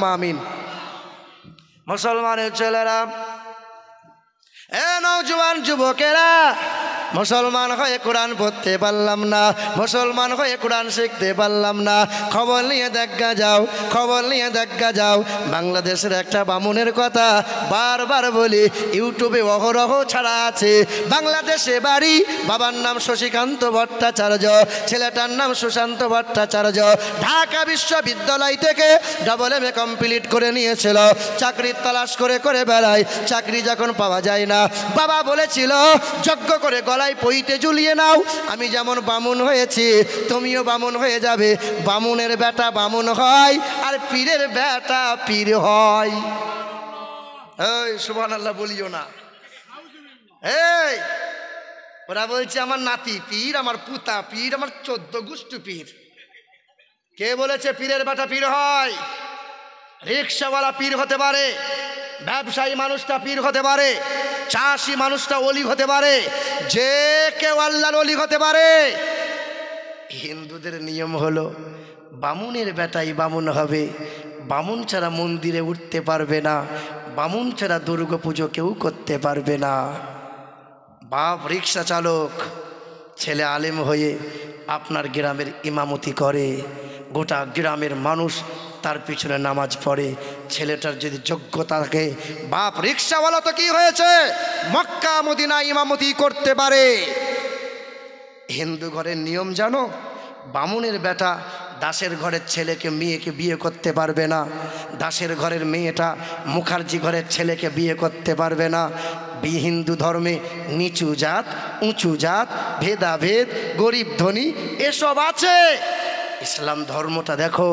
আমিন। মুসলমানের ছেলেরা, এ নওজোয়ান যুবকেরা, মুসলমান হয়ে কোরআন পড়তে পারলাম না, মুসলমান হয়ে কোরআন শিখতে পারলাম না। খবর নিয়ে দেখা যাও, খবর নিয়ে দেখা যাও। বাংলাদেশের একটা বামুনের কথা বারবার বলি, ইউটিউবে অহরহ ছাড়া আছে। বাংলাদেশে বাড়ি, বাবার নাম শশীকান্ত ভট্টাচার্য, ছেলেটার নাম সুশান্ত ভট্টাচার্য। ঢাকা বিশ্ববিদ্যালয় থেকে AA কমপ্লিট করে নিয়েছিল, চাকরির তালাশ করে করে বেড়ায়, চাকরি যখন পাওয়া যায় না, বাবা বলেছিল যজ্ঞ করে গলায় পইতে ঝুলিয়ে নাও, আমি যেমন বামুন হয়েছি তুমিও বামুন হয়ে যাবে। বামুনের বেটা বামুন হয়, আর পীরের বেটা পীর হয়। এই সুবহানাল্লাহ বলিও না। এই ওরা বলছে আমার নাতি পীর, আমার পুতা পীর, আমার 14 গোষ্ঠী পীর। কে বলেছে পীরের বেটা পীর হয়? রিক্সাওয়ালা পীর হতে পারে, ব্যবসায়ী মানুষটা পীর হতে পারে, চাষি মানুষটা অলি হতে পারে, যে কেউ আল্লাহর অলি হতে পারে। হিন্দুদের নিয়ম হলো বামুনের বেটাই বামুন হবে, বামুন ছাড়া মন্দিরে উঠতে পারবে না, বামুন ছাড়া দুর্গা পুজো কেউ করতে পারবে না। বাপ রিক্সা চালক, ছেলে আলেম হয়ে আপনার গ্রামের ইমামতি করে, গোটা গ্রামের মানুষ তার পিছনে নামাজ পড়ে। ছেলেটার যদি যোগ্যতা থাকে, বাপ রিক্সাওয়ালা তো কি হয়েছে, মক্কা মদিনা ইমামতি করতে পারে। হিন্দু ঘরের নিয়ম জানো, বামুনের বেটা দাসের ঘরের ছেলেকে মেয়েকে বিয়ে করতে পারবে না, দাসের ঘরের মেয়েটা মুখার্জি ঘরের ছেলেকে বিয়ে করতে পারবে না। হিন্দু ধর্মে নিচু জাত উঁচু জাত, ভেদাভেদ, গরিব ধনী এসব আছে। ইসলাম ধর্মটা দেখো,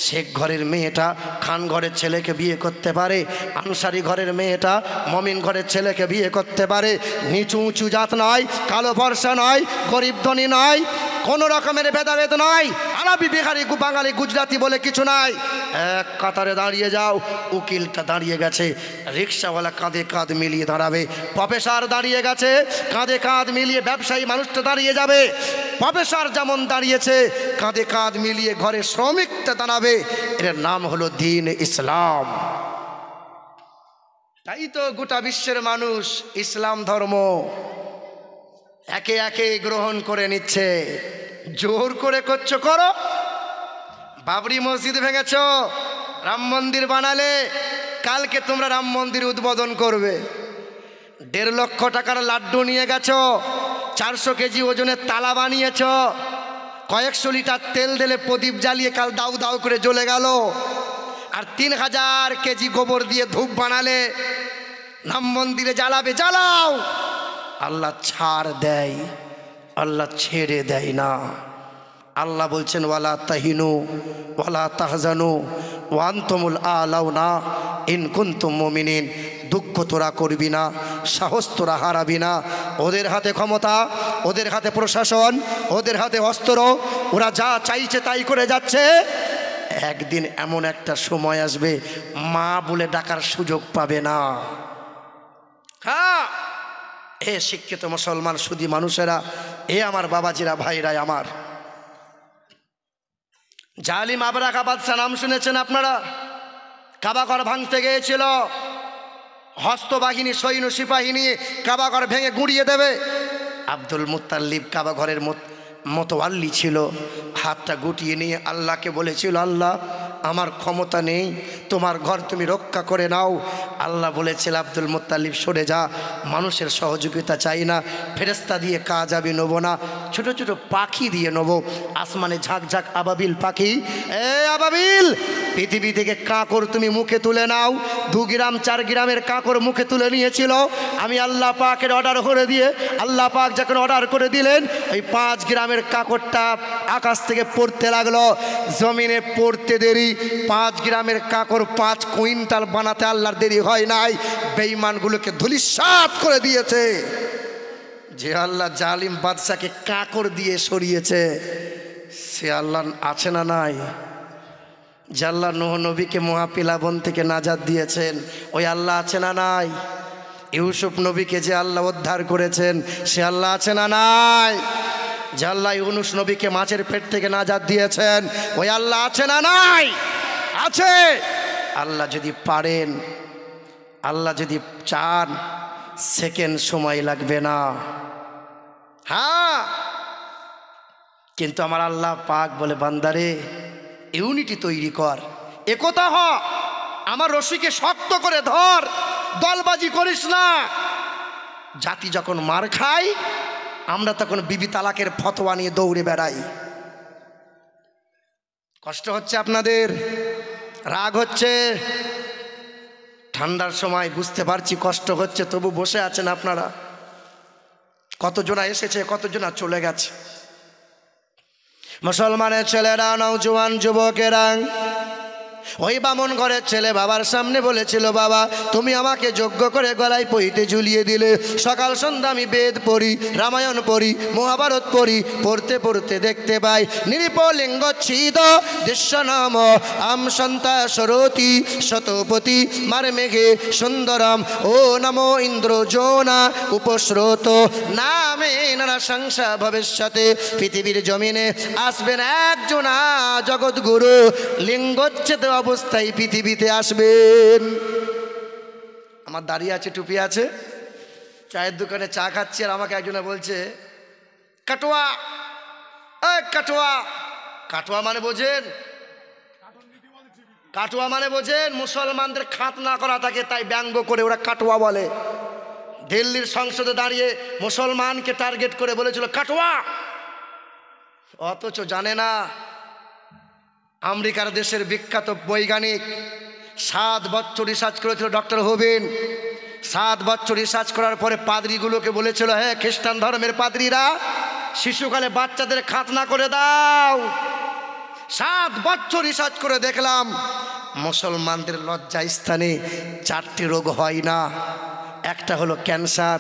শেখ ঘরের মেয়েটা খান ঘরের ছেলেকে বিয়ে করতে পারে, আনসারি ঘরের মেয়েটা মমিন ঘরের ছেলেকে বিয়ে করতে পারে। নিচু উঁচু জাত নয়, কালো ফর্সা নয়, গরিব ধনী নয়, কোনো রকমের ভেদাভেদ নয়, আরবি বিহারি বাঙালি গুজরাটি বলে কিছু নাই। এক কাতারে দাঁড়িয়ে যাও। উকিলটা দাঁড়িয়ে গেছে, রিক্সাওয়ালা কাঁধে কাঁধ মিলিয়ে দাঁড়াবে। প্রফেসর দাঁড়িয়ে গেছে, কাঁধে কাঁধ মিলিয়ে ব্যবসায়ী মানুষটা দাঁড়িয়ে যাবে। প্রফেসর যেমন দাঁড়িয়েছে, কাঁধে কাঁধ মিলিয়ে ঘরে শ্রমিকটা দাঁড়াবে। এর নাম হলো দ্বীন ইসলাম। তাই তো গোটা বিশ্বের মানুষ ইসলাম ধর্ম একে একে গ্রহণ করে নিচ্ছে। জোর করে করছো করো, বাবরি মসজিদ ভেঙেছ, রাম মন্দির বানালে, কালকে তোমরা রাম মন্দির উদ্বোধন করবে। 1.5 লক্ষ টাকার লাড্ডু নিয়ে গেছো, 400 কেজি ওজনের তালা বানিয়েছ, কয়েকশো লিটার তেল ঢেলে প্রদীপ জ্বালিয়ে কাল দাউ দাউ করে জ্বলে গেল। আর 3000 কেজি গোবর দিয়ে ধূপ বানালে, রাম মন্দিরে জ্বালাবে, জ্বালাও। আল্লাহ ছাড় দেয়, আল্লাহ ছেড়ে দেয় না। আল্লাহ বলছেন ওয়ালা তাহিনু ওয়ালা তাহজানু ওয়া আনতুমুল আলাউনা ইন কুনতুম মুমিনিন। দুঃখ তোরা করবি না, সাহস তোরা হারাবি না। ওদের হাতে ক্ষমতা, ওদের হাতে প্রশাসন, ওদের হাতে অস্ত্র, ওরা যা চাইছে তাই করে যাচ্ছে। একদিন এমন একটা সময় আসবে, মা বলে ডাকার সুযোগ পাবে না। হ্যাঁ, এ শিক্ষিত মুসলমান সুধী মানুষেরা, এ আমার বাবাজিরা, ভাইরা আমার, জালিম আবরাকা বাদশা নাম শুনেছেন আপনারা? কাবাঘর ভাঙতে গিয়েছিল, হস্তবাহিনী সৈন্য সিপাহী নিয়ে কাবাঘর ভেঙে গুঁড়িয়ে দেবে। আব্দুল মুত্তালিব কাবাঘরের মতোয়াল্লি ছিল, হাতটা গুটিয়ে নিয়ে আল্লাহকে বলেছিল, আল্লাহ আমার ক্ষমতা নেই, তোমার ঘর তুমি রক্ষা করে নাও। আল্লাহ বলেছিল, আব্দুল মুত্তালিব সরে যা, মানুষের সহযোগিতা চাই না, ফেরেস্তা দিয়ে কাজ আমি নেব না, ছোট ছোট পাখি দিয়ে নেব। আসমানে ঝাঁক আবাবিল পাখি, এ আবাবিল, পৃথিবী থেকে কাঁকড় তুমি মুখে তুলে নাও। 2 গ্রাম 4 গ্রামের কাঁকড় মুখে তুলে নিয়েছিল। আমি আল্লাহ পাকের অর্ডার করে দিয়ে, আল্লাহ পাক যখন অর্ডার করে দিলেন, ওই 5 গ্রামের কাঁকড়টা আকাশ থেকে পড়তে লাগলো। জমিনে পড়তে দেরি, 5 গ্রামের কাঁকড় 5 কুইন্টাল বানাতে আল্লাহর দেরি হয় নাই। বেঈমানগুলোকে ধূলিসাৎ করে দিয়েছে। যে আল্লাহ জালিম বাদশাকে কাঁকড় দিয়ে সরিয়েছে, সে আল্লাহ আছে না নাই? যে আল্লাহ নূহ নবীকে মহাপিলা বন থেকে নাজাত দিয়েছেন, ওই আল্লাহ আছে না নাই? ইউসুফ নবীকে যে আল্লাহ উদ্ধার করেছেন, সে আল্লাহ আছে না নাই? যে আল্লাহ ইউনুস নবীকে মাছের পেট থেকে নাজাত দিয়েছেন, ওই আল্লাহ আছে না নাই? আছে। আল্লাহ যদি পারেন, আল্লাহ যদি চান, সেকেন্ড সময় লাগবে না। হ্যাঁ, কিন্তু আমার আল্লাহ পাক বলে, বান্দারে ইউনিটি তৈরি কর, একতা হ, আমার রশিকে শক্ত করে ধর, দলবাজি করিস না। জাতি যখন মার খায়, আমরা তখন বিবি তালাকের ফতোয়া নিয়ে দৌড়ে বেড়াই। কষ্ট হচ্ছে আপনাদের, রাগ হচ্ছে, ঠান্ডার সময় বুঝতে পারছি কষ্ট হচ্ছে, তবু বসে আছেন আপনারা। কতজনা এসেছে, কতজনা চলে গেছে। মুসলমানের ছেলেরা, নওজোয়ান যুবকেরা, ওই বামন ঘরের ছেলে বাবার সামনে বলেছিল, বাবা তুমি আমাকে যোগ্য করে গলায় পইতে ঝুলিয়ে দিলে, সকাল সন্ধ্যা আমি বেদ পড়ি, রামায়ণ পড়ি, মহাভারত পড়ি, পড়তে পড়তে দেখতে পাই নিরিপলিঙ্গচ্ছিদ দৃশ্য নাম আম সন্তা সরতি শতপতি মার মেঘে সুন্দরম ও নমো ইন্দ্র জোনা উপস্রোত নামে নানা সংসার ভবিষ্যতে। পৃথিবীর জমিনে আসবেন একজন জগৎগুরু, লিঙ্গচ্ছেদ অবস্থায় পৃথিবীতে আসবেন। আমার দাঁড়িয়ে আছে, টুপি আছে, চায়ের দোকানে চা খাচ্ছি, আর আমাকে একজনে বলছে কাটোয়া, কাটোয়া। কাটোয়া মানে বোঝেন? কাটোয়া মানে বোঝেন? মুসলমানদের খাত না করা থাকে, তাই ব্যঙ্গ করে ওরা কাটোয়া বলে। দিল্লির সংসদে দাঁড়িয়ে মুসলমানকে টার্গেট করে বলেছিল কাটোয়া, অথচ জানে না আমেরিকার দেশের বিখ্যাত বৈজ্ঞানিক 7 বছর রিসার্চ করেছিল ডক্টর হোবেন। 7 বছর রিসার্চ করার পরে পাদ্রীগুলোকে বলেছিল, হ্যাঁ খ্রিস্টান ধর্মের পাদ্রীরা, শিশুকালে বাচ্চাদের খাতনা করে দাও। 7 বছর রিসার্চ করে দেখলাম মুসলমানদের লজ্জা স্থানে 4টি রোগ হয় না। একটা হলো ক্যান্সার,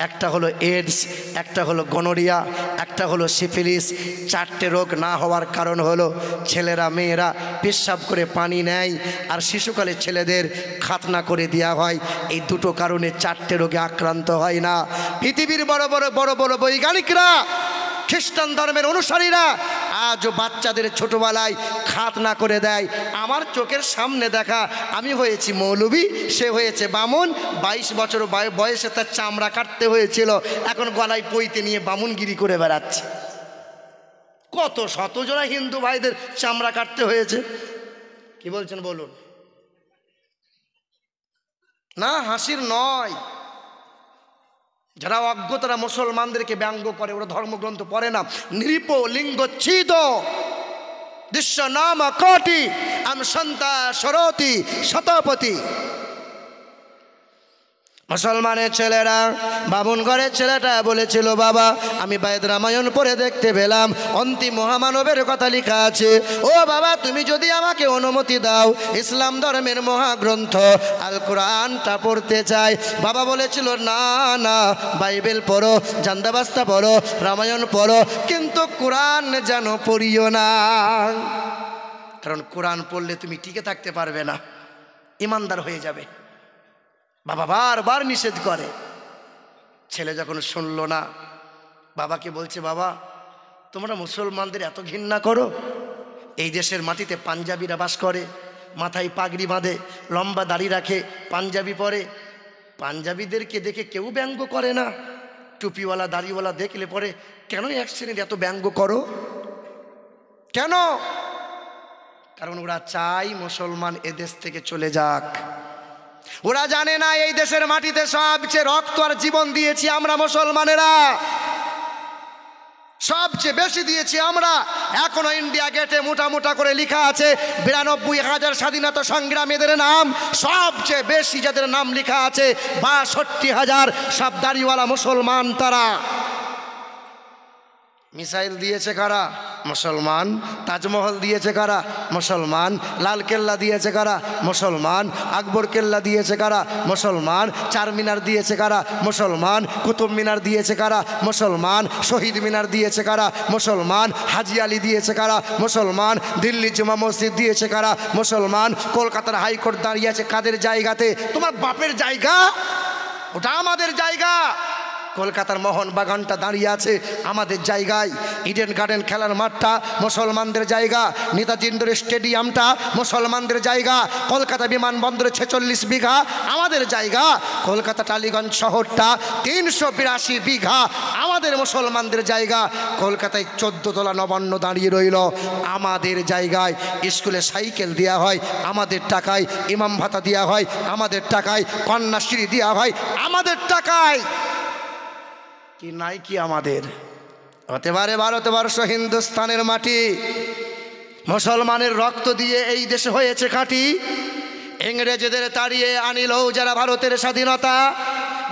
একটা হলো এইডস, একটা হলো গনোরিয়া, একটা হলো সিফিলিস। 4টে রোগ না হওয়ার কারণ হলো ছেলেরা মেয়েরা পেশাব করে পানি নেয়, আর শিশুকালে ছেলেদের খাতনা করে দেওয়া হয়। এই দুটো কারণে 4টে রোগে আক্রান্ত হয় না। পৃথিবীর বড় বড় বৈজ্ঞানিকরা, খ্রিস্টান ধর্মের অনুসারীরা আজও বাচ্চাদের ছোটবেলায় খাতনা করে দেয়। আমার চোখের সামনে দেখা, আমি হয়েছি মৌলবি, সে হয়েছে বামুন। 22 বছর বয়সে তার চামড়া কাটতে হয়েছিল, এখন গলায় পইতে নিয়ে বামুনগিরি করে বেড়াচ্ছে। কত শতজনা হিন্দু ভাইদের চামড়া কাটতে হয়েছে। কি বলছেন বলুন? না, হাসির নয়। যারা অজ্ঞ তারা মুসলমানদেরকে ব্যঙ্গ করে, ওরা ধর্মগ্রন্থ পড়ে না। নৃপ লিঙ্গচ্ছিদ দৃশ্য নাম কোটি আম সন্তা সরতি শতপতি। মুসলমানের ছেলেরা, বামুন ঘরের ছেলেটা বলেছিল, বাবা আমি বেদ রামায়ণ পড়ে দেখতে পেলাম অন্তিম মহামানবের কথা লেখা আছে। ও বাবা তুমি যদি আমাকে অনুমতি দাও, ইসলাম ধর্মের মহাগ্রন্থ আল কোরআনটা পড়তে চাই। বাবা বলেছিল, না না, বাইবেল পড়ো, জান্দাবাস্তা পড়ো, রামায়ণ পড়ো, কিন্তু কোরআন যেন পড়িও না। কারণ কোরআন পড়লে তুমি টিকে থাকতে পারবে না, ইমানদার হয়ে যাবে। বাবা বারবার নিষেধ করে। ছেলে যখন শুনলো না, বাবাকে বলছে, বাবা তোমরা মুসলমানদের এত ঘৃণা করো? এই দেশের মাটিতে পাঞ্জাবিরা বাস করে, মাথায় পাগড়ি বাঁধে, লম্বা দাড়ি রাখে, পাঞ্জাবি পরে। পাঞ্জাবিদেরকে দেখে কেউ ব্যঙ্গ করে না? টুপিওয়ালা দাড়িওয়ালা দেখলে পরে কেন এক শ্রেণীর এত ব্যঙ্গ করো? কেন? কারণ ওরা চায় মুসলমান এদেশ থেকে চলে যাক। ওরা জানে না এই দেশের মাটিতে সবচেয়ে রক্ত আর জীবন দিয়েছি আমরা মুসলমানেরা, সবচেয়ে বেশি দিয়েছি আমরা। এখনো ইন্ডিয়া গেটে মোটা মোটা করে লেখা আছে 92,000 স্বাধীনতা সংগ্রামীদের নাম, সবচেয়ে বেশি যাদের নাম লেখা আছে 62,000 সব দাড়িওয়ালা মুসলমান। তারা মিসাইল দিয়েছে কারা? মুসলমান। তাজমহল দিয়েছে কারা? মুসলমান। লাল কেল্লা দিয়েছে কারা? মুসলমান। আকবর কেল্লা দিয়েছে কারা? মুসলমান। চারমিনার দিয়েছে কারা? মুসলমান। কুতুব মিনার দিয়েছে কারা? মুসলমান। শহীদ মিনার দিয়েছে কারা? মুসলমান। হাজি আলি দিয়েছে কারা? মুসলমান। দিল্লি জুমা মসজিদ দিয়েছে কারা? মুসলমান। কলকাতার হাইকোর্ট দাঁড়িয়ে আছে কাদের জায়গাতে? তোমার বাপের জায়গা, ওটা আমাদের জায়গা। কলকাতার মোহনবাগানটা দাঁড়িয়ে আছে আমাদের জায়গায়, ইডেন গার্ডেন খেলার মাঠটা মুসলমানদের জায়গা, নেতাজি ইন্ডোর স্টেডিয়ামটা মুসলমানদের জায়গা, কলকাতা বিমানবন্দরে 46 বিঘা আমাদের জায়গা, কলকাতা টালিগঞ্জ শহরটা 382 বিঘা আমাদের মুসলমানদের জায়গা, কলকাতায় 14 তলা নবান্ন দাঁড়িয়ে রইল আমাদের জায়গায়, স্কুলে সাইকেল দেওয়া হয় আমাদের টাকায়, ইমাম ভাতা দেওয়া হয় আমাদের টাকায়, কন্যাশ্রী দেওয়া হয় আমাদের টাকায়, কি নাই কি আমাদের? হতে পারে ভারতবর্ষ হিন্দুস্তানের মাটি, মুসলমানের রক্ত দিয়ে এই দেশে হয়েছে খাঁটি, ইংরেজদের তাড়িয়ে আনিল যারা ভারতের স্বাধীনতা,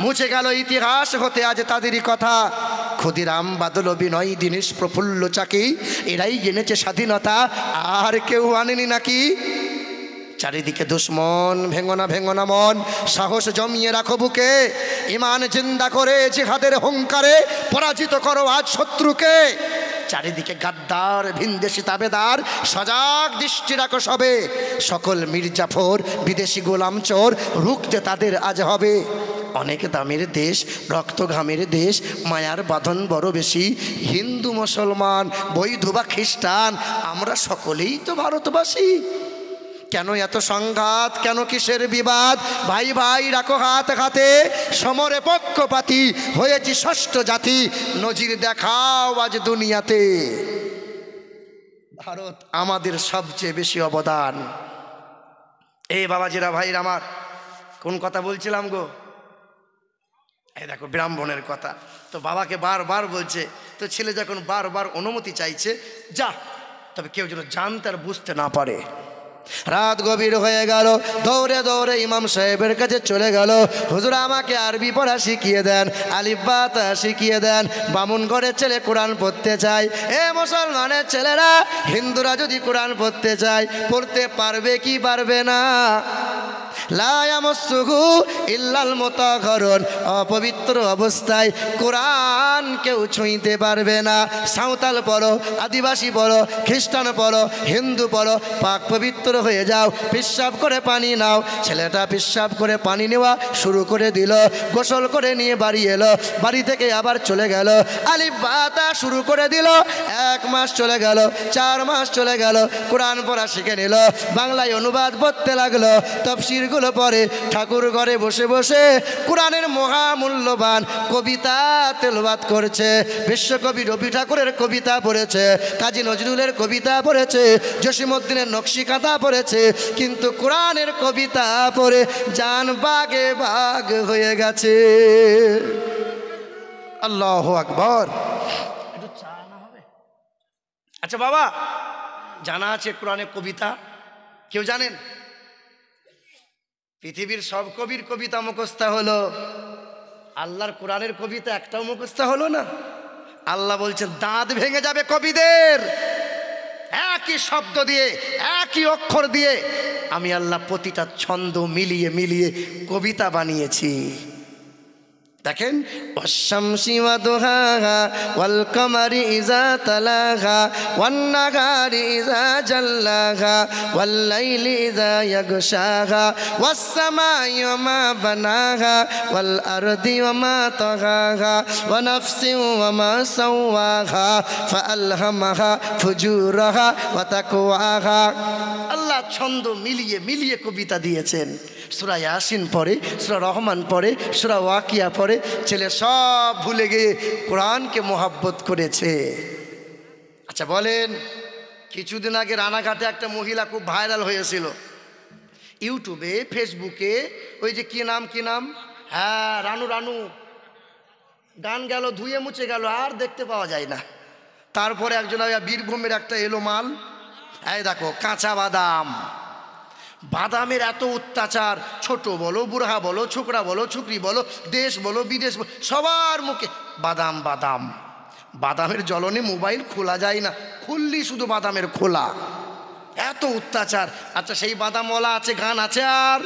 মুছে গেল ইতিহাস হতে আজ তাদেরই কথা, ক্ষুদিরাম বাদল বিনয় দীনেশ প্রফুল্ল চাকি এরাই জেনেছে স্বাধীনতা, আর কেউ আনেনি নাকি? চারিদিকে দুশ্মন, ভেঙো না মন, সাহস জমিয়ে রাখো বুকে, ইমান জিন্দা করে জিহাদের হুঙ্কারে পরাজিত করো আজ শত্রুকে। চারিদিকে গাদ্দার ভিনদেশি তাবেদার, সজাগ দৃষ্টি রাখো সবে, সকল মির্জাফর বিদেশি গোলাম চোর রুখতে তাদের আজ হবে। অনেক দামের দেশ, রক্ত ঘামের দেশ, মায়ার বাঁধন বড় বেশি, হিন্দু মুসলমান বৈধ বা খ্রিস্টান আমরা সকলেই তো ভারতবাসী। কেন এত সংঘাত, কেন কিসের বিবাদ? ভাই ভাই রাখো হাত হাতে, সমরে পক্ষপাতী হয়েছি ষষ্ঠ জাতি, নজির দেখাও আজ দুনিয়াতে। ভারত আমাদের সবচেয়ে বেশি অবদান। এই বাবাজিরা ভাইরা আমার, কোন কথা বলছিলাম গো? এই দেখো ব্রাহ্মণের কথা। তো বাবাকে বারবার বলছে, তো ছেলে যখন বারবার অনুমতি চাইছে, যা, তবে কেউ যেন জানতে আর বুঝতে না পারে। রাত গভীর হয়ে গেল, দৌড়ে দৌড়ে ইমাম সাহেবের কাছে চলে গেল, হুজুর আমাকে আরবি পড়া শিখিয়ে দেন, আলিফ বা তা শিখিয়ে দেন, বামুন ঘরের ছেলে কোরআন পড়তে চায়। এ মুসলমানের ছেলেরা, হিন্দুরা যদি কোরআন পড়তে চায়, পড়তে পারবে কি পারবে না? লা ইয়ামাসসুহু ইল্লাল মুতাহহারুন, অপবিত্র অবস্থায় কোরআন কেউ ছুঁইতে পারবে না। সাঁওতাল পড়ো, আদিবাসী পড়ো, খ্রিস্টান পড়ো, হিন্দু পড়ো, পাক পবিত্র হয়ে যাও, পেশাব করে পানি নাও। ছেলেটা পেশাব করে পানি নেওয়া শুরু করে দিল, গোসল করে নিয়ে বাড়ি এলো, বাড়ি থেকে আবার চলে গেল, আলিফ বা তা শুরু করে দিল। 1 মাস চলে গেল, 4 মাস চলে গেল, কোরআন পড়া শিখে নিল, বাংলায় অনুবাদ পড়তে লাগলো, তাফসীরগুলো পড়ে, ঠাকুর ঘরে বসে বসে কোরআনের মহামূল্যবান কবিতা তেলাওয়াত করছে। বিশ্বকবি রবি ঠাকুরের কবিতা পড়েছে, কাজী নজরুলের কবিতা পড়েছে, জসিমউদ্দিনের নকশিকাঁথা পড়েছে, কিন্তু কোরআনের কবিতা পড়ে জান বাগে বাগ হয়ে গেছে। আল্লাহু আকবার। একটু চা না হবে? আচ্ছা বাবা, জানা আছে কোরআনের কবিতা? কেউ জানেন? পৃথিবীর সব কবির কবিতা মুখস্থ হলো, আল্লাহর কোরআনের কবিতা একটাও মুখস্থ হলো না। আল্লাহ বলছেন দাঁত ভেঙে যাবে কবিদের, একই শব্দ দিয়ে, একই অক্ষর দিয়ে আমি আল্লাহ প্রতিটা ছন্দ মিলিয়ে মিলিয়ে কবিতা বানিয়েছি। দেখেন, ওয়াশ-শামসি ওয়া দুহাহা ওয়াল কামারি ইযা তালাহা ওয়ান নাহারি ইযা জাল্লাহা ওয়াল লাইলি ইযা ইয়াগশাহা ওয়াস সামাই ওয়া মা বানাহা ওয়াল আরদি ওয়া মা তাহাহা ওয়া নাফসি ওয়া মা সাওয়াহা ফাআলহামাহা ফুজুরাহা ওয়া তাকওয়াহা। আল্লাহ ছন্দ মিলিয়ে মিলিয়ে কবিতা দিয়েছেন। সূরা ইয়াসিন পড়ে, সূরা রহমান পড়ে, সূরা ওয়াকিয়া পড়ে, ছেলে সব ভুলে গিয়ে কোরআনকে মোহাব্বত করেছে। আচ্ছা বলেন, কিছুদিন আগে রানাঘাটে একটা মহিলা খুব ভাইরাল হয়েছিল ইউটিউবে, ফেসবুকে, ওই যে কি নাম, হ্যাঁ রানু রানু, গান গেল, ধুয়ে মুছে গেল, আর দেখতে পাওয়া যায় না। তারপরে একজন বীরভূমের একটা এলো মাল, এই দেখো কাঁচা বাদাম, বাদামের এত অত্যাচার, ছোট বলো, বুড়া বলো, ছোকরা বলো, ছুকরি বলো, দেশ বলো, বিদেশ বলো, সবার মুখে বাদাম বাদাম। বাদামের জ্বলনে মোবাইল খোলা যায় না, খুললি শুধু বাদামের খোলা, এত অত্যাচার। আচ্ছা সেই বাদামওয়ালা আছে, গান আছে, আর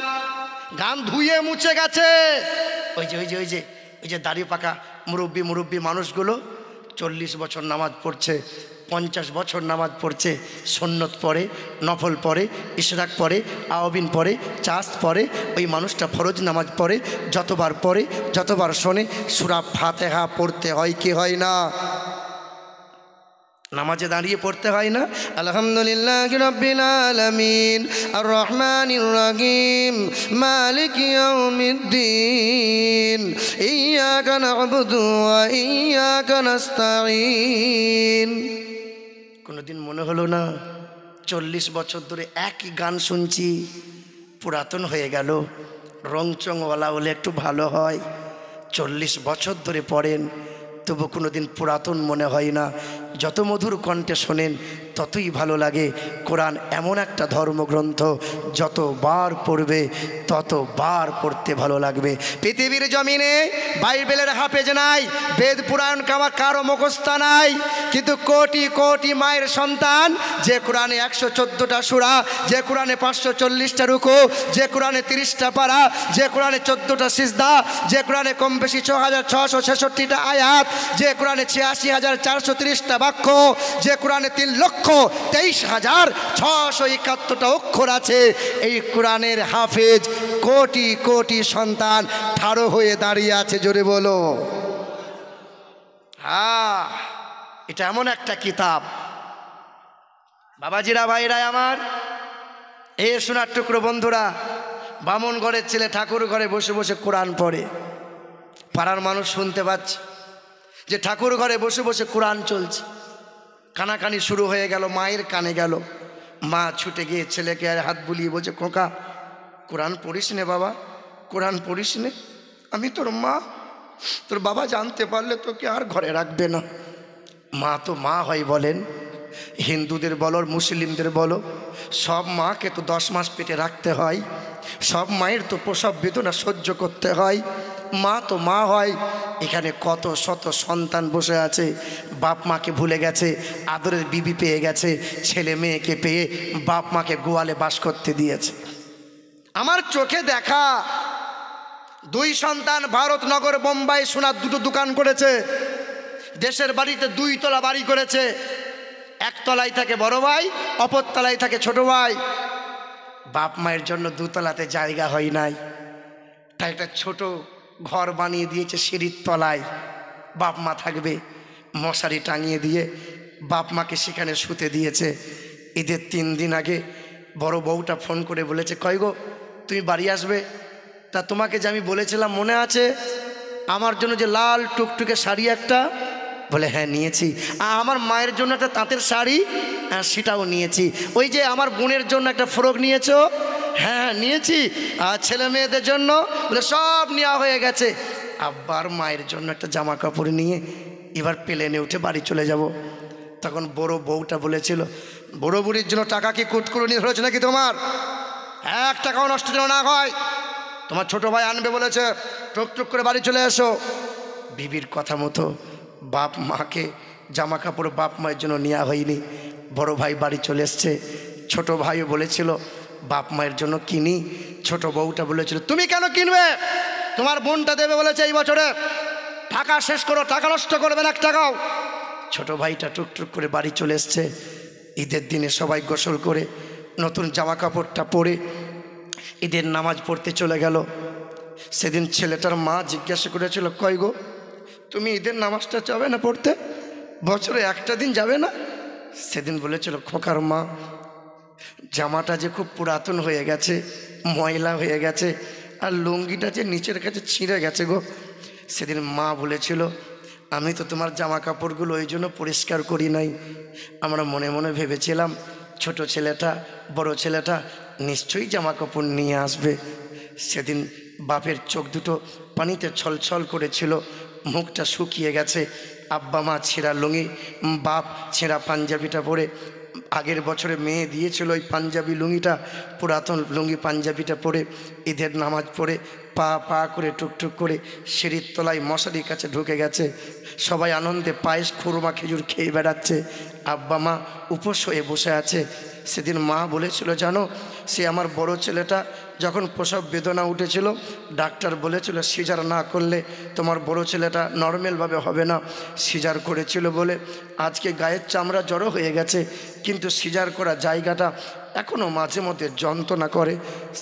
গান ধুয়ে মুছে গেছে। ওই যে দাড়ি পাকা মুরব্বী মানুষগুলো 40 বছর নামাজ পড়ছে, 50 বছর নামাজ পড়ছে, সুন্নত পড়ে, নফল পড়ে, ইশরাক পড়ে, আওয়াবিন পড়ে, চাষ পড়ে, ওই মানুষটা ফরজ নামাজ পড়ে, যতবার শোনে সূরা ফাতিহা পড়তে হয় কি হয় না? নামাজে দাঁড়িয়ে পড়তে হয় না? আলহামদুলিল্লাহি রাব্বিল আলামিন আর রহমানির রহিম মালিকি ইয়াউমিদ্দিন ইয়্যাকা না'বুদু ওয়া ইয়্যাকা নাস্তাঈন। কোনোদিন মনে হলো না 40 বছর ধরে একই গান শুনছি, পুরাতন হয়ে গেল, রংচংওয়ালা হলে একটু ভালো হয়। 40 বছর ধরে পড়েন, তবু কোনোদিন পুরাতন মনে হয় না। যত মধুর কণ্ঠে শোনেন ততই ভালো লাগে। কোরআন এমন একটা ধর্মগ্রন্থ, যতবার পড়বে ততবার পড়তে ভালো লাগবে। পৃথিবীর জমিনে বাইবেলের হাফেজ নাই, বেদ পুরাণ কারো মুখস্থ নাই, কিন্তু কোটি কোটি মায়ের সন্তান যে কোরআনে 114টা সূরা, যে কোরআনে 540টা রুকু, যে কোরআনে 30টা পারা, যে কোরআনে 14টা সিজদা, যে কোরআনে কম বেশি 6666টা আয়াত, যে কোরআনে 86,430টা বাক্য, যে কোরআনে 3,23,671টা অক্ষর আছে, এই কোরআনের হাফেজ কোটি কোটি সন্তান ঠাড়ো হয়ে দাঁড়িয়ে আছে। জোরে বলো। হ্যাঁ, এটা এমন একটা কিতাব। বাবাজিরা, ভাইরা আমার, এ সোনার টুকরো বন্ধুরা, বামন ঘরের ছেলে ঠাকুর ঘরে বসে বসে কোরআন পড়ে। পাড়ার মানুষ শুনতে পাচ্ছে যে ঠাকুর ঘরে বসে বসে কোরআন চলছে। কানাকানি শুরু হয়ে গেল, মায়ের কানে গেল। মা ছুটে গিয়ে ছেলেকে আর হাত বুলিয়ে বলছে, খোকা কোরআন পড়িস নে বাবা, কোরআন পড়িস নে, আমি তোর মা, তোর বাবা জানতে পারলে তোকে আর ঘরে রাখবে না। মা তো মা হয় বলেন, হিন্দুদের বলো মুসলিমদের বলো, সব মাকে তো 10 মাস পেটে রাখতে হয়, সব মায়ের তো প্রসব বেদনা সহ্য করতে হয়। মা তো মা হয়। এখানে কত শত সন্তান বসে আছে, বাপ মাকে ভুলে গেছে, আদরের বিবি পেয়ে গেছে, ছেলে মেয়েকে পেয়ে বাপ মাকে গোয়ালে বাস করতে দিয়েছে। আমার চোখে দেখা 2 সন্তান ভারতনগর বোম্বাই সোনার 2টো দোকান করেছে, দেশের বাড়িতে 2 তলা বাড়ি করেছে। একতলায় থাকে বড় ভাই, অপর তলায় থাকে ছোট ভাই। বাপ মায়ের জন্য 2 তলাতে জায়গা হয় নাই, তাই একটা ছোট ঘর বানিয়ে দিয়েছে সিঁড়ির তলায়। বাপ মা থাকবে, মশারি টাঙিয়ে দিয়ে বাপ মাকে সেখানে শুতে দিয়েছে। ঈদের 3 দিন আগে বড় বউটা ফোন করে বলেছে, কই গো তুমি বাড়ি আসবে? তা তোমাকে যে আমি বলেছিলাম মনে আছে, আমার জন্য যে লাল টুকটুকে শাড়ি একটা? বলে হ্যাঁ নিয়েছি। আমার মায়ের জন্য একটা তাঁতের শাড়ি? হ্যাঁ সেটাও নিয়েছি। ওই যে আমার বোনের জন্য একটা ফ্রক নিয়েছো? হ্যাঁ নিয়েছি। আর ছেলে মেয়েদের জন্য? বলে সব নেওয়া হয়ে গেছে। আব্বার মায়ের জন্য একটা জামা কাপড় নিয়ে এবার প্লেনে উঠে বাড়ি চলে যাব। তখন বড় বউটা বলেছিল, বড় বুড়ির জন্য টাকা কি কুটকুড়ো নিয়ে ধরেছে নাকি তোমার? 1 টাকাও নষ্ট যেন না হয়। তোমার ছোট ভাই আনবে বলেছে, টুকটুক করে বাড়ি চলে এসো। বিবির কথা মতো বাপ মাকে জামা কাপড় বাপ মায়ের জন্য নেওয়া হয়নি। বড় ভাই বাড়ি চলে এসছে। ছোট ভাইও বলেছিল বাপ মায়ের জন্য কিনি। ছোট বউটা বলেছিল, তুমি কেন কিনবে? তোমার বোনটা দেবে বলেছে এই বছরে, টাকা শেষ করো, টাকা নষ্ট করবে না 1 টাকাও। ছোট ভাইটা টুকটুক করে বাড়ি চলে এসছে। ঈদের দিনে সবাই গোসল করে নতুন জামা কাপড়টা পরে ঈদের নামাজ পড়তে চলে গেল। সেদিন ছেলেটার মা জিজ্ঞাসা করেছিল, কই গো তুমি ঈদের নামাজটা যাবে না পড়তে? বছরে একটা দিন যাবে না? সেদিন বলেছিল, খোকার মা জামাটা যে খুব পুরাতন হয়ে গেছে, ময়লা হয়ে গেছে, আর লুঙ্গিটা যে নিচের কাছে ছিঁড়ে গেছে গো। সেদিন মা বলেছিল, আমি তো তোমার জামা কাপড়গুলো ওই জন্য পরিষ্কার করি নাই। আমরা মনে মনে ভেবেছিলাম ছোট ছেলেটা বড় ছেলেটা নিশ্চয়ই জামা কাপড় নিয়ে আসবে। সেদিন বাপের চোখ দুটো পানিতে ছলছল করেছিল, মুখটা শুকিয়ে গেছে। আব্বা মা ছেঁড়া লুঙ্গি, বাপ ছেঁড়া পাঞ্জাবিটা পরে, আগের বছরে মেয়ে দিয়েছিল ওই পাঞ্জাবি লুঙ্গিটা, পুরাতন লুঙ্গি পাঞ্জাবিটা পরে ঈদের নামাজ পড়ে পা পা করে টুকটুক করে সিঁড়ির তলায় মশারির কাছে ঢুকে গেছে। সবাই আনন্দে পায়েস খুরমা খেজুর খেয়ে বেড়াচ্ছে। আব্বা মা উপোস হয়ে বসে আছে। সেদিন মা বলেছিল জানো, সে আমার বড় ছেলেটা যখন প্রসব বেদনা উঠেছিল, ডাক্তার বলেছিল সিজার না করলে তোমার বড় ছেলেটা নর্মালভাবে হবে না। সিজার করেছিল বলে আজকে গায়ের চামড়া জড়ো হয়ে গেছে, কিন্তু সিজার করা জায়গাটা এখনও মাঝে মধ্যে যন্ত্রণা করে।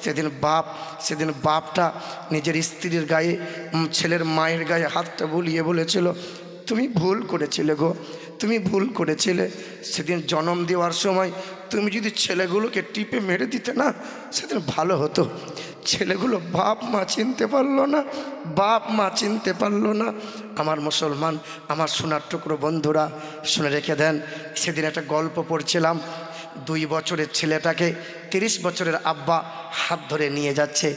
সেদিন বাপটা নিজের স্ত্রীর গায়ে, ছেলের মায়ের গায়ে হাতটা বুলিয়ে বলেছিল তুমি ভুল করেছিলে গো, তুমি ভুল করেছিলে। সেদিন জন্ম দেওয়ার সময় তুমি যদি ছেলেগুলোকে টিপে মেরে দিতে না, সেদিন ভালো হতো। ছেলেগুলো বাপ মা চিনতে পারলো না, বাপ মা চিনতে পারলো না। আমার মুসলমান, আমার সোনার টুকরো বন্ধুরা শুনে রেখে দেন। সেদিন একটা গল্প পড়ছিলাম, 2 বছরের ছেলেটাকে 30 বছরের আব্বা হাত ধরে নিয়ে যাচ্ছে।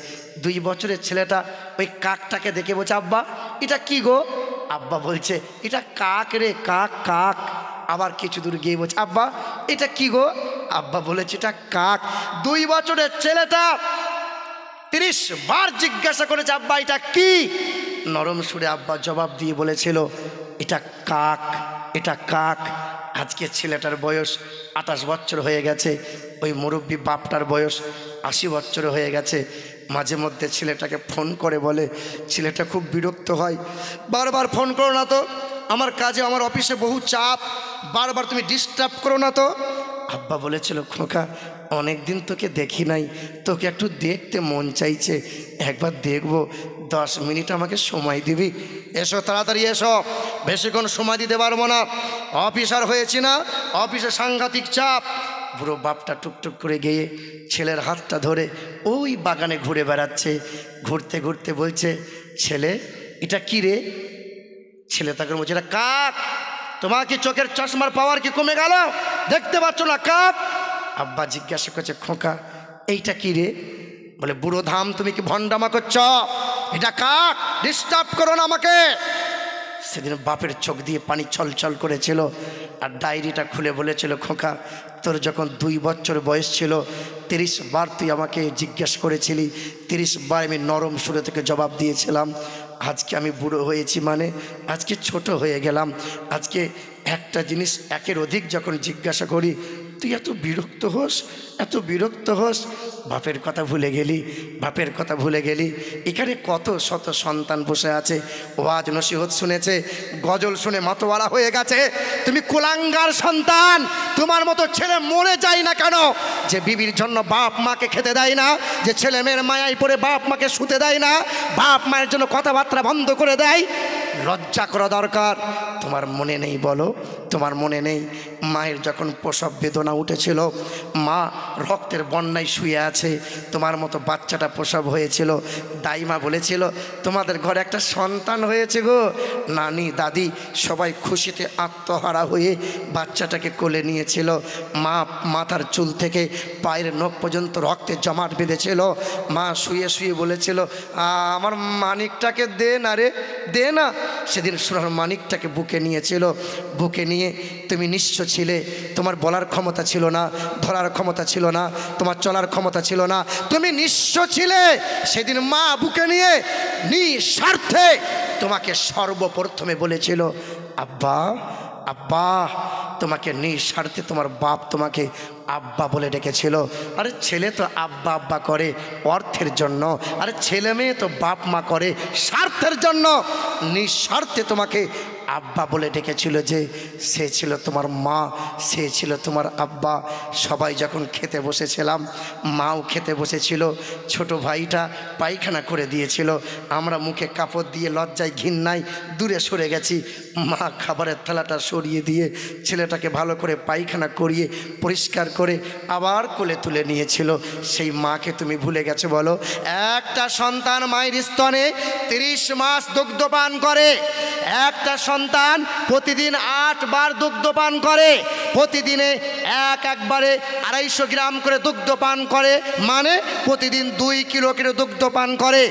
2 বছরের ছেলেটা ওই কাকটাকে দেখে বলছে আব্বা এটা কি গো? আব্বা বলছে এটা কাক রে, কাক কাক। আবার কিছু দূর গিয়ে বলছে আব্বা এটা কি গো? আব্বা বলেছে এটা কাক। 2 বছরের ছেলেটা 30 বার জিজ্ঞাসা করেছে আব্বা এটা কি? নরম সুরে আব্বা জবাব দিয়ে বলেছিল এটা কাক, এটা কাক। আজকে ছেলেটার বয়স 28 বছর হয়ে গেছে, ওই মুরব্বী বাপটার বয়স 80 বছর হয়ে গেছে। মাঝে মধ্যে ছেলেটাকে ফোন করে বলে, ছেলেটা খুব বিরক্ত হয়, বারবার ফোন করো না তো, আমার কাজে আমার অফিসে বহু চাপ, বারবার তুমি ডিস্টার্ব করো না তো। আব্বা বলেছিল খোকা অনেক দিন তোকে দেখি নাই, তোকে একটু দেখতে মন চাইছে, একবার দেখবো, 10 মিনিট আমাকে সময় দিবি? এসো তাড়াতাড়ি এসো, বেশিক্ষণ সময় দিতে পারবো না, অফিসার হয়েছি না, অফিসে সাংঘাতিক চাপ। বুড়ো বাপটা টুকটুক করে গিয়ে ছেলের হাতটা ধরে ওই বাগানে ঘুরে বেড়াচ্ছে। ঘুরতে ঘুরতে বলছে ছেলে এটা কি রে? ছেলে তাকে বলছে এটা কাক। তোমার কি চোখের চশমার পাওয়ার কি কমে গেল? দেখতে পাচ্ছ না কাক? আব্বা জিজ্ঞাসা করছে খোকা এইটা কি রে? বলে বুড়ো ধাম তুমি কি ভণ্ডামা করছ? এটা কাক, ডিস্টার্ব করো না আমাকে। সেদিন বাপের চোখ দিয়ে পানি ছলছল করেছিল, আর ডায়েরিটা খুলে বলেছিল খোকা তোর যখন 2 বছর বয়স ছিল 30 বার তুই আমাকে জিজ্ঞাসা করেছিলি, 30 বার আমি নরম সুরে থেকে জবাব দিয়েছিলাম। আজকে আমি বুড়ো হয়েছি মানে আজকে ছোট হয়ে গেলাম। আজকে একটা জিনিস একের অধিক যখন জিজ্ঞাসা করি তুই এত বিরক্ত হোস, এত বিরক্ত হোস। বাপের কথা ভুলে গেলি, বাপের কথা ভুলে গেলি। এখানে কত শত সন্তান বসে আছে, ওয়াজ নসিহত শুনেছে, গজল শুনে মাতোয়ারা হয়ে গেছে। তুমি কুলাঙ্গার সন্তান, তোমার মতো ছেলে মরে যায় না কেন? যে বিবির জন্য বাপ মাকে খেতে দেয় না, যে ছেলে মেয়ের মায়ায় পড়ে বাপ মাকে শুতে দেয় না, বাপ মায়ের জন্য কথাবার্তা বন্ধ করে দেয়, লজ্জা করা দরকার। তোমার মনে নেই বলো, তোমার মনে নেই মায়ের যখন প্রসব বেদনা উঠেছিল, মা রক্তের বন্যায় শুয়ে আছে, তোমার মতো বাচ্চাটা প্রসব হয়েছিল, দাইমা বলেছিল তোমাদের ঘরে একটা সন্তান হয়েছে গো। নানি দাদি সবাই খুশিতে আত্মহারা হয়ে বাচ্চাটাকে কোলে নিয়েছিল। মা মাথার চুল থেকে পায়ের নখ পর্যন্ত রক্তের জমাট বেঁধেছিল। মা শুয়ে শুয়ে বলেছিল আমার মানিকটাকে দে না রে, দে না। সেদিন সোনার মানিকটাকে বুকে নিয়েছিল, বুকে নিয়ে তুমি নিঃস্ব ছিলে, তোমার বলার ক্ষমতা ছিল না, ধরার ক্ষমতা ছিল না, তোমার চলার ক্ষমতা ছিল না, তুমি নিঃস্ব ছিলে। সেদিন মা বুকে নিয়ে নিঃস্বার্থে তোমাকে সর্বপ্রথমে বলেছিল আব্বা আব্বা। তোমাকে নিঃস্বার্থে তোমার বাপ তোমাকে আব্বা বলে ডেকেছিল। আরে ছেলে তো আব্বা আব্বা করে অর্থের জন্য, আরে ছেলে মেয়ে তো বাপ মা করে স্বার্থের জন্য। নিঃস্বার্থে তোমাকে আব্বা বলে ডেকেছিল, যে সে ছিল তোমার মা, সে ছিল তোমার আব্বা। সবাই যখন খেতে বসেছিলাম, মাও খেতে বসেছিল, ছোট ভাইটা পায়খানা করে দিয়েছিল, আমরা মুখে কাপড় দিয়ে লজ্জায় ঘৃণায় দূরে সরে গেছি। মা খাবারের থালাটা সরিয়ে দিয়ে ছেলেটাকে ভালো করে পায়খানা করিয়ে পরিষ্কার করে আবার কোলে তুলে নিয়েছিল। সেই মাকে তুমি ভুলে গেছো বলো? একটা সন্তান মায়ের স্তনে 30 মাস দুগ্ধ পান করে, একটা সন্তান প্রতিদিন 8 বার দুগ্ধ পান করে, প্রতিদিনে একবারে 250 গ্রাম করে দুগ্ধ পান করে, মানে প্রতিদিন 2 কিলো করে দুগ্ধ পান করে।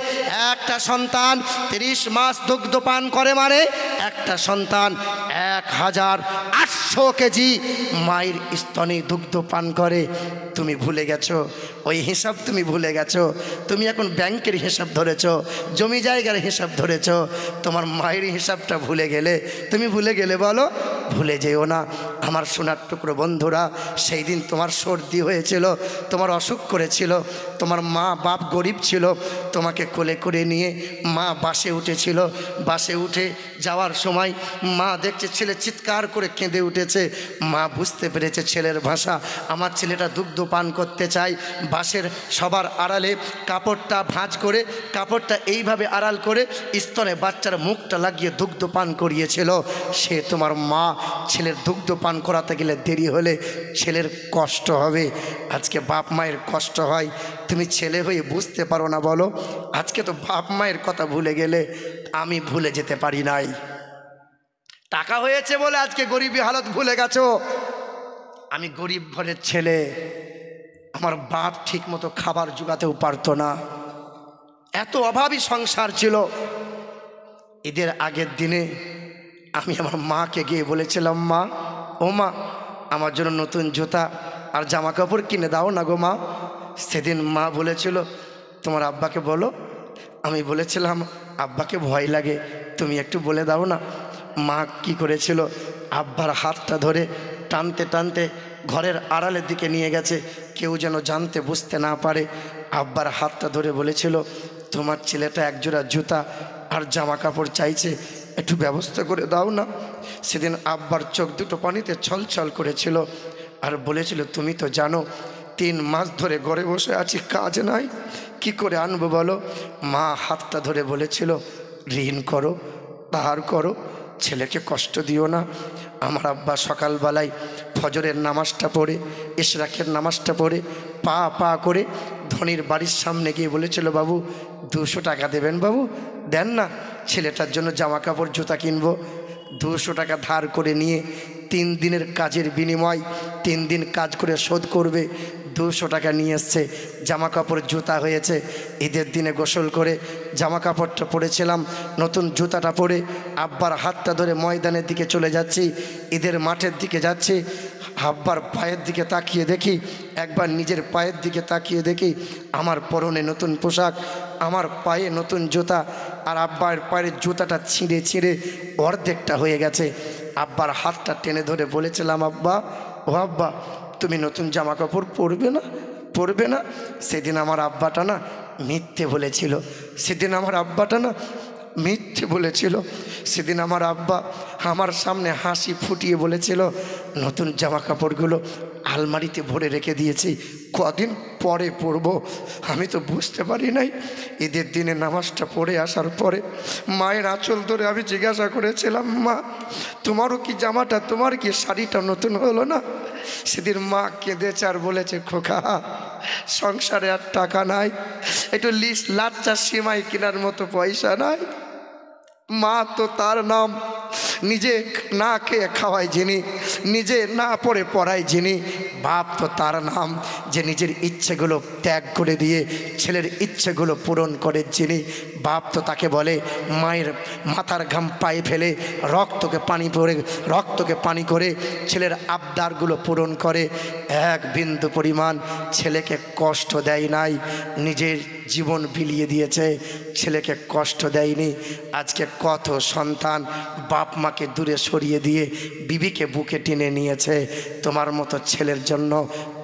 একটা সন্তান 30 মাস দুগ্ধ পান করে মানে একটা সন্তান 1800 কেজি মায়ের স্তনে দুগ্ধ পান করে। তুমি ভুলে গেছো ওই হিসাব, তুমি ভুলে গেছো। তুমি এখন ব্যাংকের হিসাব ধরেছো, জমি জায়গার হিসাব ধরেছো, তোমার মায়ের হিসাবটা ভুলে গেলে। তুমি ভুলে গেলে বলো? ভুলে যেও না আমার সোনার টুকরো বন্ধুরা। সেই দিন তোমার সর্দি হয়েছিল, তোমার অসুখ করেছিল, তোমার মা বাপ গরিব ছিল, তোমাকে কোলে করে নিয়ে মা বাসে উঠেছিল। বাসে উঠে যাওয়ার সময় মা দেখছে ছেলে চিৎকার করে কেঁদে উঠেছে। মা বুঝতে পেরেছে ছেলের ভাষা, আমার ছেলেটা দুগ্ধ পান করতে চায়। বাসের সবার আড়ালে কাপড়টা ভাঁজ করে, কাপড়টা এইভাবে আড়াল করে স্তনে বাচ্চার মুখটা লাগিয়ে দুগ্ধ পান করিয়েছিল। সে তোমার মা। ছেলের দুগ্ধ পান করাতে গেলে দেরি হলে ছেলের কষ্ট হবে। আজকে বাপ মায়ের কষ্ট হয়, তুমি ছেলে হয়ে বুঝতে পারো না বলো? আজকে তো বাপ মায়ের কথা ভুলে গেলে, আমি ভুলে যেতে পারি নাই। টাকা হয়েছে বলে আজকে গরিবী হালত ভুলে গেছো। আমি গরিব ঘরের ছেলে, আমার বাপ ঠিক মতো খাবার জোগাতেও পারতো না, এত অভাবী সংসার ছিল। ঈদের আগের দিনে আমি আমার মাকে গিয়ে বলেছিলাম, মা, ও মা, আমার জন্য নতুন জুতা আর জামা কাপড় কিনে দাও না গো মা। সেদিন মা বলেছিল, তোমার আব্বাকে বলো। আমি বলেছিলাম, আব্বাকে ভয় লাগে, তুমি একটু বলে দাও না। মা কি করেছিল, আব্বার হাতটা ধরে টানতে টানতে ঘরের আড়ালের দিকে নিয়ে গেছে, কেউ যেন জানতে বুঝতে না পারে। আব্বার হাতটা ধরে বলেছিল, তোমার ছেলেটা একজোড়া জুতা আর জামা কাপড় চাইছে, একটু ব্যবস্থা করে দাও না। সেদিন আব্বার চোখ দুটো পানিতে ছলছল করেছিল আর বলেছিল, তুমি তো জানো 3 মাস ধরে ঘরে বসে আছি, কাজ নাই, কি করে আনবো বলো। মা হাতটা ধরে বলেছিল, ঋণ করো, ধার করো, ছেলেকে কষ্ট দিও না। আমার আব্বা সকালবেলায় ফজরের নামাজটা পড়ে, ইশরাকের নামাজটা পড়ে পা পা করে ধনির বাড়ির সামনে গিয়ে বলেছিল, বাবু 200 টাকা দেবেন বাবু, দেন না, ছেলেটার জন্য জামা কাপড় জুতা কিনবো। 200 টাকা ধার করে নিয়ে 3 দিনের কাজের বিনিময় 3 দিন কাজ করে শোধ করবে। 200 টাকা নিয়ে এসছে, জামা কাপড় জুতা হয়েছে। ঈদের দিনে গোসল করে জামা কাপড়টা পরেছিলাম, নতুন জুতাটা পরে আব্বার হাতটা ধরে ময়দানের দিকে চলে যাচ্ছি, ঈদের মাঠের দিকে যাচ্ছি। আব্বার পায়ের দিকে তাকিয়ে দেখি, একবার নিজের পায়ের দিকে তাকিয়ে দেখি, আমার পরনে নতুন পোশাক, আমার পায়ে নতুন জুতা, আর আব্বার পায়ের জুতাটা ছিঁড়ে ছিঁড়ে অর্ধেকটা হয়ে গেছে। আব্বার হাতটা টেনে ধরে বলেছিলাম, আব্বা, ও আব্বা, তুমি নতুন জামা কাপড় পরবে না, পরবে না? সেদিন আমার আব্বাটা না মিথ্যে বলেছিল, সেদিন আমার আব্বাটা না মিথ্যে বলেছিল। সেদিন আমার আব্বা আমার সামনে হাসি ফুটিয়ে বলেছিল, নতুন জামা কাপড়গুলো আলমারিতে ভরে রেখে দিয়েছি, কদিন পরে পরবো। আমি তো বুঝতে পারি নাই। ঈদের দিনে নামাজটা পড়ে আসার পরে মায়ের আঁচল ধরে আমি জিজ্ঞাসা করেছিলাম, মা, তোমারও কি জামাটা, তোমার কি শাড়িটা নতুন হলো না? সেদিন মা কেঁদেছে আর বলেছে, খোকা, সংসারে আর টাকা নাই, একটু লাচ্চা সিমাই কেনার মতো পয়সা নাই। মা তো তার নাম, নিজে না খেয়ে খাওয়ায় যিনি, নিজে না পড়ে পড়ায় যিনি। বাপ তো তার নাম, যে নিজের ইচ্ছেগুলো ত্যাগ করে দিয়ে ছেলের ইচ্ছেগুলো পূরণ করে যিনি। বাপ তো তাকে বলে, মায়ের মাথার ঘাম পায়ে ফেলে রক্তকে পানি করে ছেলের আবদারগুলো পূরণ করে। এক বিন্দু পরিমাণ ছেলেকে কষ্ট দেয় নাই, নিজের জীবন বিলিয়ে দিয়েছে, ছেলেকে কষ্ট দেয়নি। আজকে কত সন্তান বাপ মাকে দূরে সরিয়ে দিয়ে বিবিকে বুকে টেনে নিয়েছে। তোমার মতো ছেলের জন্য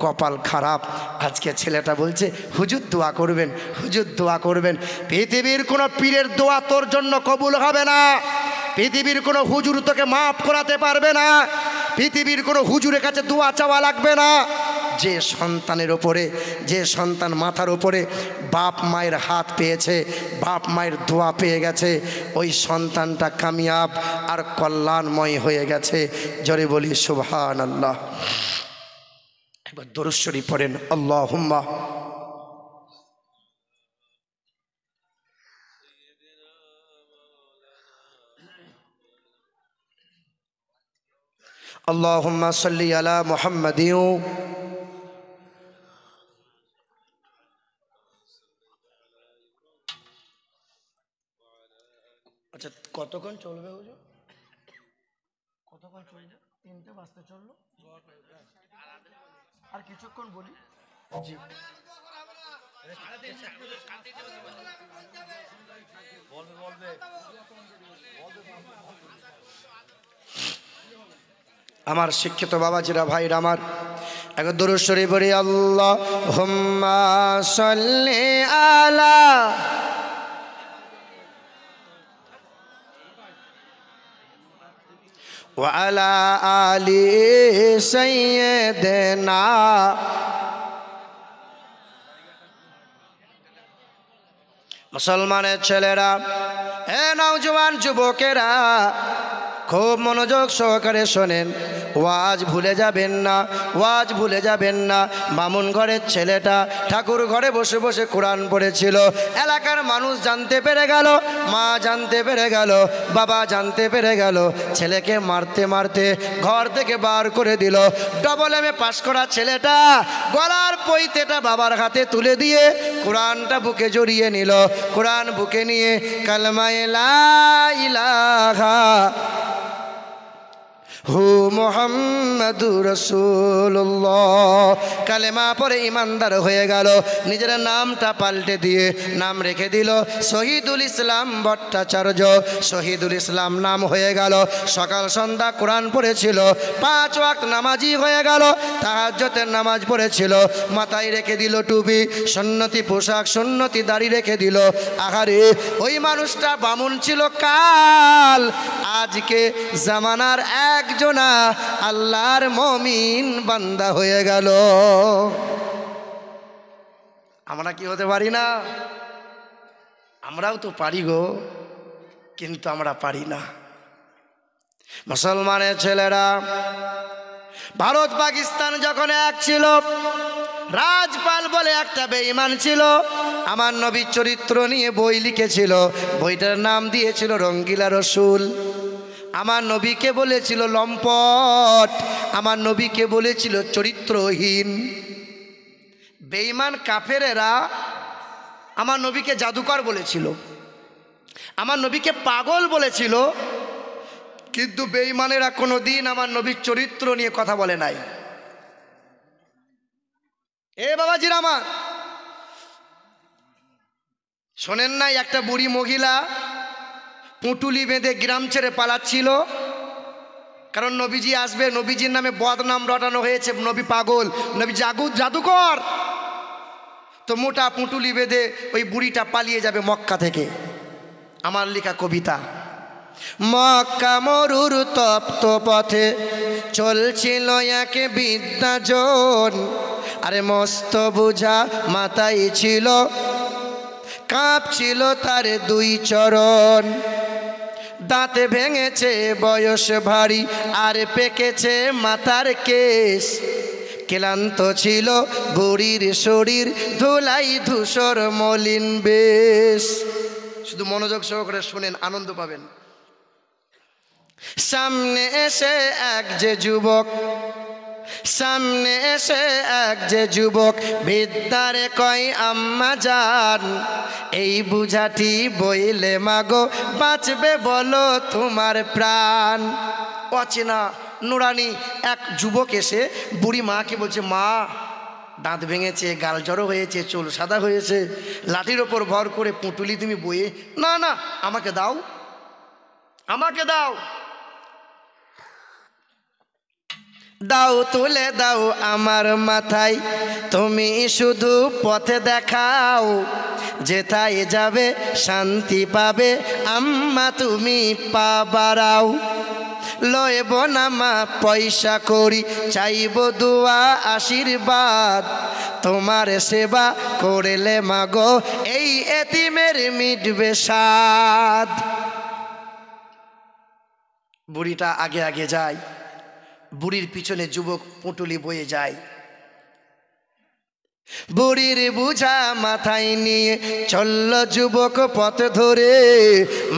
কপাল খারাপ। আজকে ছেলেটা বলছে, হুজুর দোয়া করবেন, হুজুর দোয়া করবেন। পৃথিবীর কোনো পীরের দোয়া তোর জন্য কবুল হবে না, পৃথিবীর কোনো হুজুর তোকে মাফ করাতে পারবে না, পৃথিবীর কোনো হুজুরের কাছে দোয়া চাওয়া লাগবে না। যে সন্তানের ওপরে, যে সন্তান মাথার ওপরে বাপ মায়ের হাত পেয়েছে, বাপ মায়ের দোয়া পেয়ে গেছে, ওই সন্তানটা কামিয়াব আর কল্যাণময় হয়ে গেছে। জোরে বলি সুবহানাল্লাহ। একবার দরুদ শরীফ পড়েন, আল্লাহুম্মা। আল্লাহুম্মা সাল্লি আলা মুহাম্মাদিন। আচ্ছা, কতক্ষণ চলবে হুজুর? কতক্ষণ চলে যায়? 3টে বাজতে চললো, আর কিছুক্ষণ বলি। জি আমার শিক্ষিত বাবাজিরা, ভাইরা আমার, এক দুরূদ শরীফ পড়ি। আল্লাহুম্মা সাল্লি আলা ওয়া আলা আলি সাইয়্যিদিনা। মুসলমানের ছেলেরা, হে নওজোয়ান যুবকেরা, খুব মনোযোগ সহকারে শোনেন। ওয়াজ ভুলে যাবেন না, ওয়াজ ভুলে যাবেন না। বামুন ঘরের ছেলেটা ঠাকুর ঘরে বসে বসে কোরআন পড়েছিল। এলাকার মানুষ জানতে পেরে গেল, মা জানতে পেরে গেল, বাবা জানতে পেরে গেল। ছেলেকে মারতে মারতে ঘর থেকে বার করে দিল। ডবল এমএ পাশ করা ছেলেটা গলার পৈতেটা বাবার হাতে তুলে দিয়ে কোরআনটা বুকে জড়িয়ে নিল। কোরআন বুকে নিয়ে কালমায়ে লা ইলাহা হু মুহাম্মাদুর রাসূলুল্লাহ কালেমা পড়ে ইমানদার হয়ে গেল। নিজের নামটা পাল্টে দিয়ে নাম রেখে দিল শহীদুল ইসলাম ভট্টাচার্য। শহীদুল ইসলাম নাম হয়ে গেল। সকাল সন্ধ্যা কোরআন পড়েছিল, 5 ওয়াক্ত নামাজি হয়ে গেল। তাহাজ্জুদের নামাজ পড়েছিল, মাথায় রেখে দিল টুপি, সুন্নতি পোশাক, সুন্নতি দাড়ি রেখে দিল। আহারে, ওই মানুষটা বামুন ছিল কাল, আজকে জামানার একজনা আল্লাহর মুমিন বান্দা হয়ে গেল। আমরা কি হতে পারি না? আমরাও তো পারি গো, কিন্তু আমরা পারি না। মুসলমানের ছেলেরা, ভারত পাকিস্তান যখন এক ছিল, রাজপাল বলে একটা বেঈমান ছিল। আমার নবীর চরিত্র নিয়ে বই লিখেছিল। বইটার নাম দিয়েছিল রঙ্গিলা রসুল। আমার নবীকে বলেছিল লম্পট, আমার নবীকে বলেছিল চরিত্রহীন। বেঈমান কাফেরেরা আমার নবীকে জাদুকর বলেছিল, আমার নবীকে পাগল বলেছিল, কিন্তু বেঈমানেরা কোনোদিন আমার নবীর চরিত্র নিয়ে কথা বলে নাই। এ বাবাজিরা আমার, শোনেন নাই? একটা বুড়ি মহিলা পুঁটুলি বেঁধে গ্রাম ছেড়ে পালাচ্ছিল, কারণ নবীজি আসবে, নবীজির নামে বদনাম রটানো হয়েছে, নবী পাগল, নবী জাদুকর। তো মোটা পুঁটুলি বেঁধে ওই বুড়িটা পালিয়ে যাবে মক্কা থেকে। আমার লেখা কবিতা। মক্কা মরুর তপ্ত পথে চলছিল এক বিদ্যাজন, আরে মস্ত বুঝা মাথায় ছিল, কাঁপছিল তার 2 চরণ। দাঁতে ভেঙেছে বয়স ভারী, আর পেকেছে মাথার কেশ। ক্লান্ত ছিল বুড়ির শরীর, ধুলাই ধূসর মলিন বেশ। শুধু মনোযোগ সহকারে শুনেন, আনন্দ পাবেন। সামনে এসে এক যে যুবক, সামনে এসে এক যে যুবক, বিদ্যারে কয় আম্মা জান, এই বুঝাটি বইলে মাগো, বাঁচবে বলো তোমার প্রাণ। অচেনা নুরানি এক যুবক এসে বুড়ি মাকে বলছে, মা দাঁত ভেঙেছে, গাল জড়ো হয়েছে, চুল সাদা হয়েছে, লাঠির ওপর ভর করে পুঁটুলি তুমি বইয়ে, না না আমাকে দাও, আমাকে দাও, দাও তুলে দাও আমার মাথায়, তুমি শুধু পথে দেখাও, যেথায় যাবে শান্তি পাবে আম্মা তুমি পা বাড়াও। লইব না মা পয়সা করি, চাইব দুয়া আশীর্বাদ, তোমার সেবা করলে মাগো এই এতিমের মিটবে সাদ। বুড়িটা আগে আগে যায়, বুড়ির পিছনে যুবক পুঁটুলি বয়ে যায়। বুড়ির বুঝা মাথায় নিয়ে চলল যুবক পথ ধরে,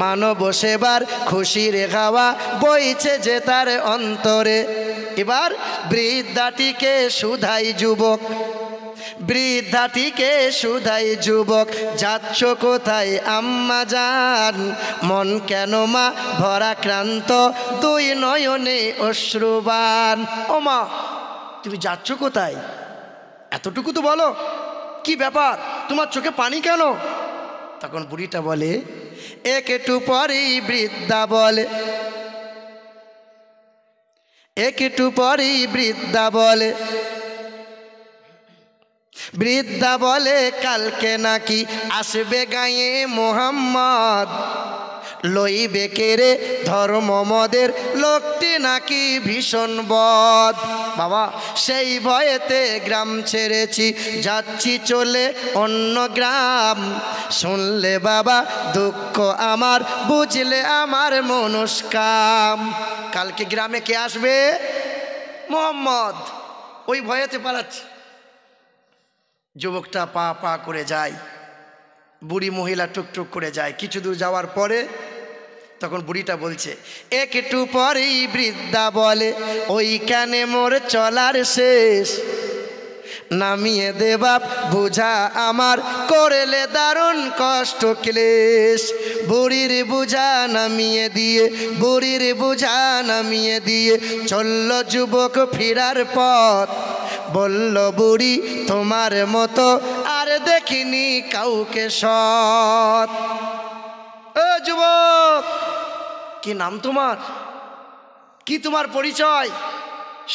মানব সেবার খুশির হাওয়া বইছে যে তার অন্তরে। এবার বৃদ্ধাটিকে শুধাই যুবক, বৃদ্ধাটিকে শুধাই যুবক, যাচ্ছ কোথায় আম্মা জান? মন কেন মা ভরাক্রান্ত, দুই নয়নে অশ্রুবান। ও মা, তুমি যাচ্ছ কোথায়? এতটুকু তো বলো, কি ব্যাপার, তোমার চোখে পানি কেন? তখন বুড়িটা বলে, একটু পরেই বৃদ্ধা বলে, একটু পরেই বৃদ্ধা বলে, বৃদ্ধা বলে কালকে নাকি আসবে গায়ে মোহাম্মদ, লইবে কেরে ধর্ম মদের, লোকটি নাকি ভীষণ বদ। বাবা, সেই ভয়েতে গ্রাম ছেড়েছি, যাচ্ছি চলে অন্য গ্রাম। শুনলে বাবা দুঃখ আমার, বুঝলে আমার মনস্কাম। কালকে গ্রামে কে আসবে? মোহাম্মদ। ওই ভয়েতে পালাচ্ছে। যুবকটা পা পা করে যায়, বুড়ি মহিলা টুকটুক করে যায়। কিছু দূর যাওয়ার পরে তখন বুড়িটা বলছে, একটু পরেই বৃদ্ধা বলে, ওইখানে মোর চলার শেষ, নামিয়ে দে বাপ বুঝা আমার, করলে দারুণ কষ্ট ক্লেশ। বুড়ির বুঝা নামিয়ে দিয়ে, বুড়ির বুঝা নামিয়ে দিয়ে চলল যুবক ফিরার পথ। বলল বুড়ি, তোমার মতো আর দেখিনি কাউকে সৎ। ও যুবক, কি নাম তোমার? কি তোমার পরিচয়?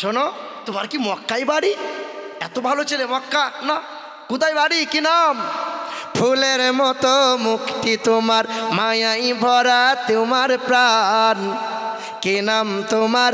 শোনো, তোমার কি মক্কায় বাড়ি? এত ভালো ছেলে, মক্কা না, কোথায় বাড়ি, কি নাম? ফুলের মতো মুখটি তোমার, মায়াই ভরা তোমার প্রাণ, কি নাম তোমার?